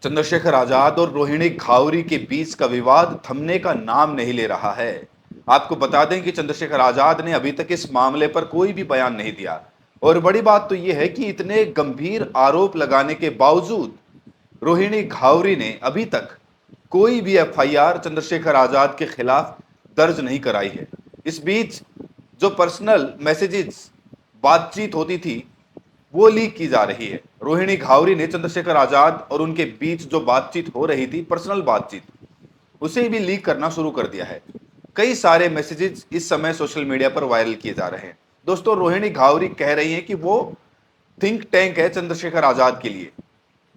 चंद्रशेखर आजाद और रोहिणी घावरी के बीच का विवाद थमने का नाम नहीं ले रहा है। आपको बता दें कि चंद्रशेखर आजाद ने अभी तक इस मामले पर कोई भी बयान नहीं दिया। और बड़ी बात तो यह है कि इतने गंभीर आरोप लगाने के बावजूद रोहिणी घावरी ने अभी तक कोई भी एफआईआर चंद्रशेखर आजाद के खिलाफ दर्ज नहीं कराई है। इस बीच जो पर्सनल मैसेजेस बातचीत होती थी वो लीक की जा रही है। रोहिणी घावरी ने चंद्रशेखर आजाद और उनके बीच जो बातचीत हो रही थी, पर्सनल बातचीत, उसे भी लीक करना शुरू कर दिया है। कई सारे मैसेजेस इस समय सोशल मीडिया पर वायरल किए जा रहे हैं। दोस्तों, रोहिणी घावरी कह रही हैं कि वो थिंक टैंक है चंद्रशेखर आजाद के लिए।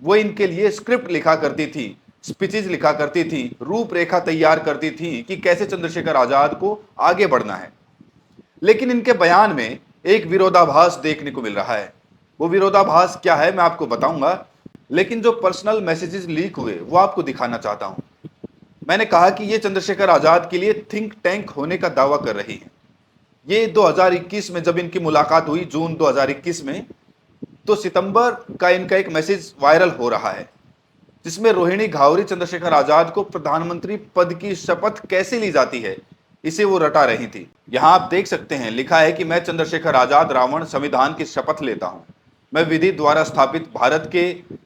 वो इनके लिए स्क्रिप्ट लिखा करती थी, स्पीचेज लिखा करती थी, रूपरेखा तैयार करती थी कि कैसे चंद्रशेखर आजाद को आगे बढ़ना है। लेकिन इनके बयान में एक विरोधाभास देखने को मिल रहा है। वो विरोधाभास क्या है मैं आपको बताऊंगा, लेकिन जो पर्सनल मैसेजेस लीक हुए वो आपको दिखाना चाहता हूं। मैंने कहा कि ये चंद्रशेखर आजाद के लिए थिंक टैंक होने का दावा कर रही है। ये 2021 में जब इनकी मुलाकात हुई, जून 2021 में, तो सितंबर का इनका एक मैसेज वायरल हो रहा है जिसमें रोहिणी घावरी चंद्रशेखर आजाद को प्रधानमंत्री पद की शपथ कैसे ली जाती है इसे वो रटा रही थी। यहां आप देख सकते हैं, लिखा है कि मैं चंद्रशेखर आजाद रावण संविधान की शपथ लेता हूं। मैं विधि द्वारा स्थापित भारत के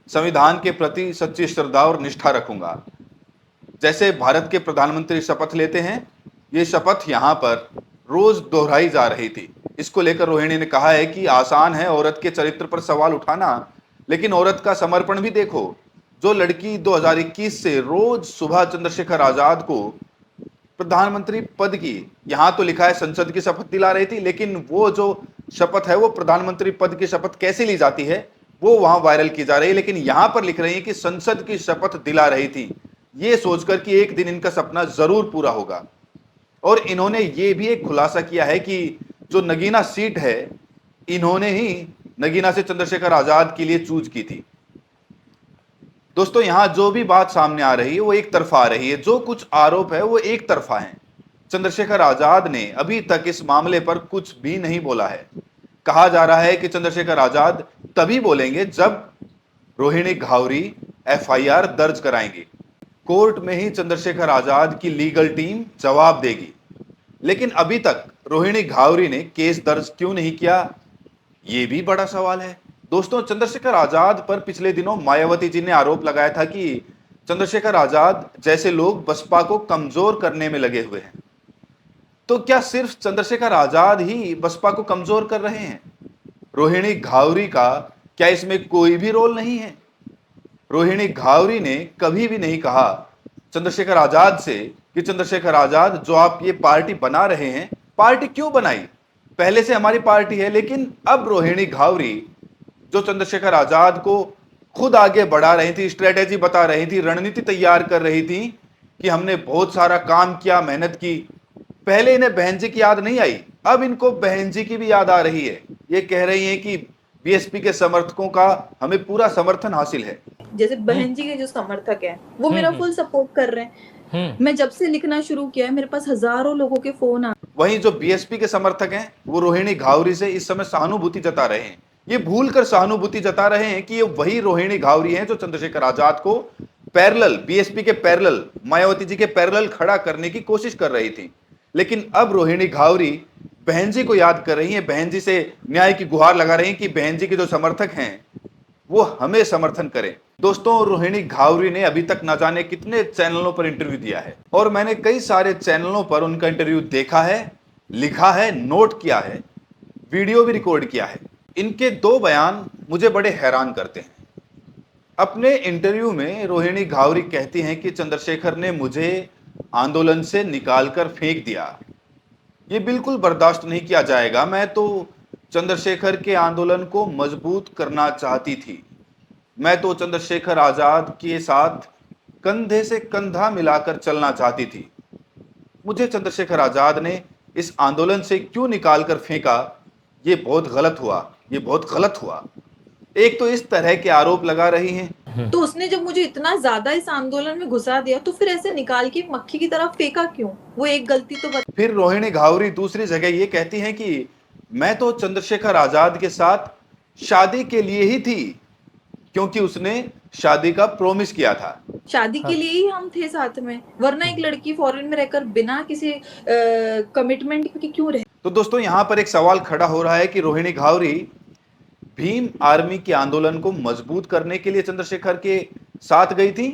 संविधान के प्रति सच्ची श्रद्धा और निष्ठा रखूंगा। जैसे भारत के प्रधानमंत्री शपथ लेते हैं, ये शपथ यहां पर रोज दोहराई जा रही थी। इसको लेकर रोहिणी ने कहा है कि आसान है औरत के चरित्र पर सवाल उठाना, लेकिन औरत का समर्पण भी देखो। जो लड़की 2021 से रोज सुबह चंद्रशेखर आजाद को प्रधानमंत्री पद की, यहां तो लिखा है संसद की शपथ दिला रही थी, लेकिन वो जो शपथ है वो प्रधानमंत्री पद की शपथ कैसे ली जाती है वो वहां वायरल की जा रही है। लेकिन यहां पर लिख रही है कि संसद की शपथ दिला रही थी, ये सोचकर कि एक दिन इनका सपना जरूर पूरा होगा। और इन्होंने ये भी एक खुलासा किया है कि जो नगीना सीट है, इन्होंने ही नगीना से चंद्रशेखर आजाद के लिए चूज की थी। दोस्तों, यहां जो भी बात सामने आ रही है वो एक तरफा आ रही है। जो कुछ आरोप है वो एक तरफा है। चंद्रशेखर आजाद ने अभी तक इस मामले पर कुछ भी नहीं बोला है। कहा जा रहा है कि चंद्रशेखर आजाद तभी बोलेंगे जब रोहिणी घावरी एफआईआर दर्ज कराएंगे। कोर्ट में ही चंद्रशेखर आजाद की लीगल टीम जवाब देगी। लेकिन अभी तक रोहिणी घावरी ने केस दर्ज क्यों नहीं किया, यह भी बड़ा सवाल है। दोस्तों, चंद्रशेखर आजाद पर पिछले दिनों मायावती जी ने आरोप लगाया था कि चंद्रशेखर आजाद जैसे लोग बसपा को कमजोर करने में लगे हुए हैं। तो क्या सिर्फ चंद्रशेखर आजाद ही बसपा को कमजोर कर रहे हैं? रोहिणी घावरी का क्या इसमें कोई भी रोल नहीं है? रोहिणी घावरी ने कभी भी नहीं कहा चंद्रशेखर आजाद से कि चंद्रशेखर आजाद, जो आप ये पार्टी बना रहे हैं, पार्टी क्यों बनाई? पहले से हमारी पार्टी है। लेकिन अब रोहिणी घावरी जो चंद्रशेखर आजाद को खुद आगे बढ़ा रही थी, स्ट्रेटेजी बता रही थी, रणनीति तैयार कर रही थी कि हमने बहुत सारा काम किया, मेहनत की। पहले इन्हें बहन जी की याद नहीं आई, अब इनको बहन जी की भी याद आ रही है। ये कह रही हैं कि बीएसपी के समर्थकों का हमें पूरा समर्थन हासिल है। जैसे बहन जी के जो समर्थक हैं वो मेरा फुल सपोर्ट कर रहे हैं। मैं जब से लिखना शुरू किया है मेरे पास हजारों लोगों के फोन आ। वहीं जो बीएसपी के समर्थक हैं वो रोहिणी घावरी से इस समय सहानुभूति जता रहे हैं। ये भूलकर सहानुभूति जता रहे हैं कि ये वही रोहिणी घावरी हैं जो चंद्रशेखर आजाद को पैरेलल, बीएसपी के पैरेलल, मायावती जी के पैरेलल खड़ा करने की कोशिश कर रही थी। लेकिन अब रोहिणी घावरी बहन जी को याद कर रही हैं, बहन जी से न्याय की गुहार लगा रही हैं कि बहन जी के जो समर्थक हैं वो हमें समर्थन करें। दोस्तों, रोहिणी घावरी ने अभी तक न जाने कितने चैनलों पर इंटरव्यू दिया है और मैंने कई सारे चैनलों पर उनका इंटरव्यू देखा है, लिखा है, नोट किया है, वीडियो भी रिकॉर्ड किया है। इनके दो बयान मुझे बड़े हैरान करते हैं। अपने इंटरव्यू में रोहिणी घावरी कहती हैं कि चंद्रशेखर ने मुझे आंदोलन से निकालकर फेंक दिया। ये बिल्कुल बर्दाश्त नहीं किया जाएगा। मैं तो चंद्रशेखर के आंदोलन को मजबूत करना चाहती थी। मैं तो चंद्रशेखर आजाद के साथ कंधे से कंधा मिलाकर चलना चाहती थी। मुझे चंद्रशेखर आजाद ने इस आंदोलन से क्यों निकालकर फेंका, ये बहुत गलत हुआ, ये बहुत गलत हुआ। एक तो इस तरह के आरोप लगा रही हैं। तो उसने जब मुझे इतना ज्यादा इस आंदोलन में घुसा दिया तो फिर ऐसे निकाल के मक्खी की तरह फेंका क्यों? वो एक गलती तो फिर रोहिणी घावरी दूसरी जगह ये कहती हैं कि मैं तो चंद्रशेखर आजाद के साथ शादी के लिए ही थी। क्योंकि उसने शादी का प्रॉमिस किया था। शादी के लिए ही हम थे साथ में, वरना एक लड़की फॉरेन में रहकर बिना किसी कमिटमेंट के क्यों रहे। तो दोस्तों यहां पर एक सवाल खड़ा हो रहा है कि रोहिणी घावरी भीम आर्मी के आंदोलन को मजबूत करने के लिए चंद्रशेखर के साथ गई थी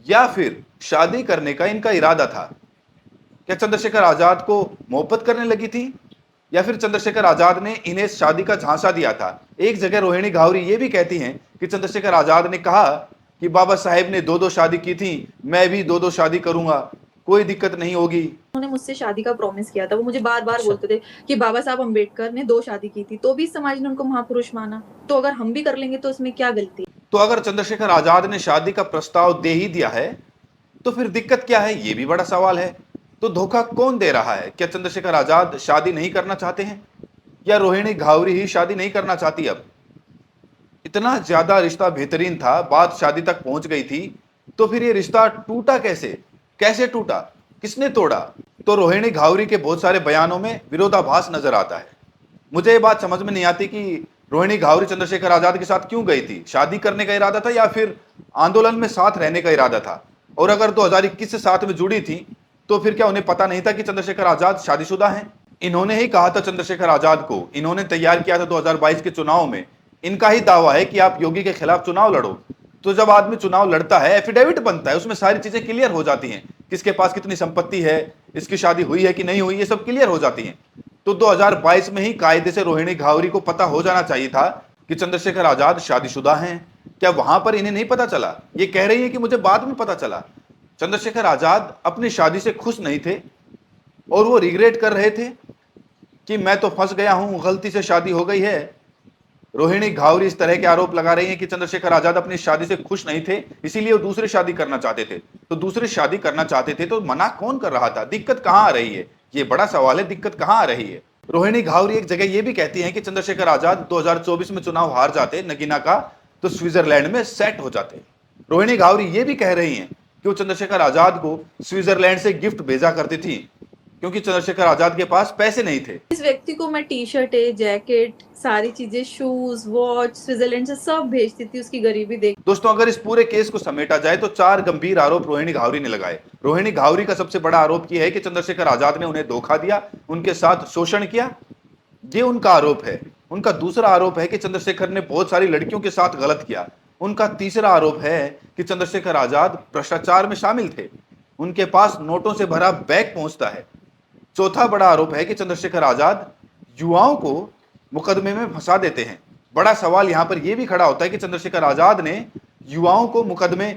या फिर शादी करने का इनका इरादा था। क्या चंद्रशेखर आजाद को मोहब्बत करने लगी थी या फिर चंद्रशेखर आजाद ने इन्हें शादी का झांसा दिया था। एक जगह रोहिणी घावरी ये भी कहती हैं कि चंद्रशेखर आजाद ने कहा कि बाबा साहेब ने 2-2 शादी की थी, मैं भी 2-2 शादी करूंगा, कोई दिक्कत नहीं होगी। उन्होंने मुझसे शादी का प्रॉमिस किया था, वो मुझे बार बार अच्छा। बोलते थे कि बाबा साहब अम्बेडकर ने 2 शादी की थी, तो भी समाज ने उनको महापुरुष माना, तो अगर हम भी कर लेंगे तो उसमें क्या गलती। तो अगर चंद्रशेखर आजाद ने शादी का प्रस्ताव दे ही दिया है तो फिर दिक्कत क्या है, ये भी बड़ा सवाल है। तो धोखा कौन दे रहा है? क्या चंद्रशेखर आजाद शादी नहीं करना चाहते हैं या रोहिणी घावरी ही शादी नहीं करना चाहती? अब इतना ज्यादा रिश्ता बेहतरीन था, बात शादी तक पहुंच गई थी, तो फिर ये रिश्ता टूटा कैसे? कैसे टूटा? किसने तोड़ा? तो रोहिणी घावरी के बहुत सारे बयानों में विरोधाभास नजर आता है। मुझे ये बात समझ में नहीं आती कि रोहिणी घावरी चंद्रशेखर आजाद के साथ क्यों गई थी। शादी करने का इरादा था या फिर आंदोलन में साथ रहने का इरादा था? और अगर 2021 से साथ में जुड़ी थी तो फिर क्या उन्हें पता नहीं था कि चंद्रशेखर आजाद शादीशुदा हैं? इन्होंने ही कहा था चंद्रशेखर आजाद को, इन्होंने तैयार किया था 2022 के चुनाव में। इनका ही दावा है कि आप योगी के खिलाफ चुनाव लड़ो। तो जब आदमी चुनाव लड़ता है, एफिडेविट बनता है, उसमें सारी चीजें क्लियर हो जाती हैं, किसके पास कितनी संपत्ति है, इसकी शादी हुई है कि नहीं हुई, ये सब क्लियर हो जाती हैं। तो 2022 में ही कायदे से रोहिणी घावरी को पता हो जाना चाहिए था कि चंद्रशेखर आजाद शादीशुदा हैं। क्या वहां पर इन्हें नहीं पता चला? ये कह रही है कि मुझे बाद में पता चला। चंद्रशेखर आजाद अपनी शादी से खुश नहीं थे और वो रिग्रेट कर रहे थे कि मैं तो फंस गया हूं, गलती से शादी हो गई है। रोहिणी घावरी इस तरह के आरोप लगा रही हैं कि चंद्रशेखर आजाद अपनी शादी से खुश नहीं थे, इसीलिए वो दूसरी शादी करना चाहते थे। तो दूसरी शादी करना चाहते थे तो मना कौन कर रहा था? दिक्कत कहां आ रही है? ये बड़ा सवाल है, दिक्कत कहां आ रही है। रोहिणी घावरी एक जगह ये भी कहती हैं कि चंद्रशेखर आजाद 2024 में चुनाव हार जाते नगीना का तो स्विट्जरलैंड में सेट हो जाते। रोहिणी घावरी ये भी कह रही हैं कि वो चंद्रशेखर आजाद को स्विट्जरलैंड से गिफ्ट भेजा करती थी क्योंकि चंद्रशेखर आजाद के पास पैसे नहीं थे। इस व्यक्ति को मैं टी शर्ट, जैकेट, सारी चीजें, शूज, वॉच स्विट्जरलैंड से सब भेजती थी उसकी गरीबी देख। दोस्तों अगर इस पूरे केस को समेटा जाए तो 4 गंभीर आरोप रोहिणी घावरी ने लगाए। रोहिणी घावरी का सबसे बड़ा आरोप यह है कि चंद्रशेखर आजाद ने उन्हें धोखा दिया, उनके साथ शोषण किया, ये उनका आरोप है। उनका दूसरा आरोप है कि चंद्रशेखर ने बहुत सारी लड़कियों के साथ गलत किया। उनका तीसरा आरोप है कि चंद्रशेखर आजाद भ्रष्टाचार में शामिल थे, उनके पास नोटों से भरा बैग पहुंचता है। चौथा बड़ा आरोप है कि चंद्रशेखर आजाद युवाओं को मुकदमे में फंसा देते हैं। बड़ा सवाल यहां पर यह भी खड़ा होता है कि चंद्रशेखर आजाद ने युवाओं को मुकदमे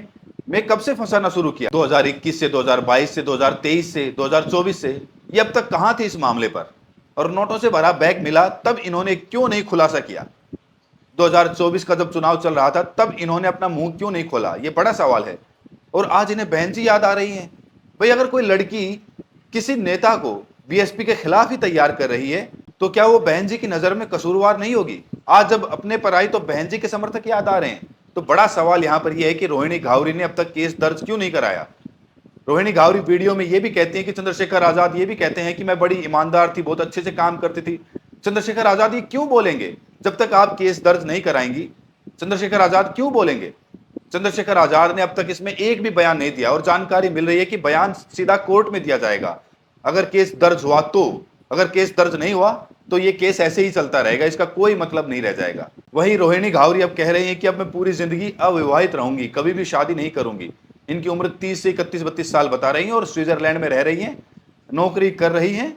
में कब से फंसाना शुरू किया? 2021 से, 2022 से, 2023 से, 2024 से, ये अब तक कहां थे इस मामले पर? और नोटों से भरा बैग मिला तब इन्होंने क्यों नहीं खुलासा किया? 2024 का जब चुनाव चल रहा था तब इन्होंने अपना मुंह क्यों नहीं खोला? ये बड़ा सवाल है। और आज इन्हें बहन जी याद आ रही हैं। भाई अगर कोई लड़की किसी नेता को बीएसपी के खिलाफ ही तैयार कर रही है तो क्या वो बहन जी की नजर में कसूरवार नहीं होगी? आज जब अपने पर आई तो बहन जी के समर्थक याद आ रहे हैं। तो बड़ा सवाल यहां पर यह है कि रोहिणी घावरी ने अब तक केस दर्ज क्यों नहीं कराया? रोहिणी घावरी वीडियो में यह भी कहती है कि चंद्रशेखर आजाद ये भी कहते हैं कि मैं बड़ी ईमानदार थी, बहुत अच्छे से काम करती थी। चंद्रशेखर आजाद ये क्यों बोलेंगे जब तक आप केस दर्ज नहीं कराएंगी? चंद्रशेखर आजाद क्यों बोलेंगे? चंद्रशेखर आजाद ने अब तक इसमें एक भी बयान नहीं दिया और जानकारी मिल रही है कि बयान सीधा कोर्ट में दिया जाएगा अगर केस दर्ज हुआ तो। अगर केस दर्ज नहीं हुआ तो ये केस ऐसे ही चलता रहेगा, इसका कोई मतलब नहीं रह जाएगा। वहीं रोहिणी घावरी अब कह रही हैं कि अब मैं पूरी जिंदगी अविवाहित रहूंगी, कभी भी शादी नहीं करूंगी। इनकी उम्र 30 से 31-32 साल बता रही हैं और स्विट्जरलैंड में रह रही हैं, नौकरी कर रही हैं।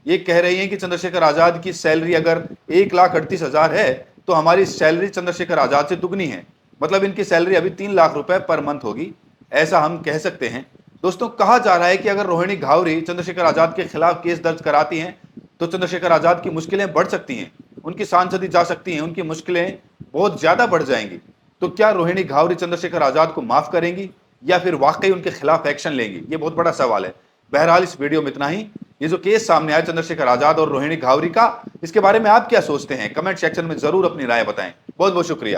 ये कह रही हैं कि चंद्रशेखर आजाद की सैलरी अगर 1,38,000 है तो हमारी सैलरी चंद्रशेखर आजाद से दुगनी है। मतलब इनकी सैलरी अभी 3 लाख रुपए पर मंथ होगी, ऐसा हम कह सकते हैं। दोस्तों कहा जा रहा है कि अगर रोहिणी घावरी चंद्रशेखर आजाद के खिलाफ केस दर्ज कराती हैं तो चंद्रशेखर आजाद की मुश्किलें बढ़ सकती हैं, उनकी सांसदी जा सकती हैं, उनकी मुश्किलें बहुत ज्यादा बढ़ जाएंगी। तो क्या रोहिणी घावरी चंद्रशेखर आजाद को माफ करेंगी या फिर वाकई उनके खिलाफ एक्शन लेंगी? ये बहुत बड़ा सवाल है। बहरहाल इस वीडियो में इतना ही। ये जो केस सामने आया चंद्रशेखर आजाद और रोहिणी घावरी का, इसके बारे में आप क्या सोचते हैं? कमेंट सेक्शन में जरूर अपनी राय बताएं। बहुत बहुत शुक्रिया।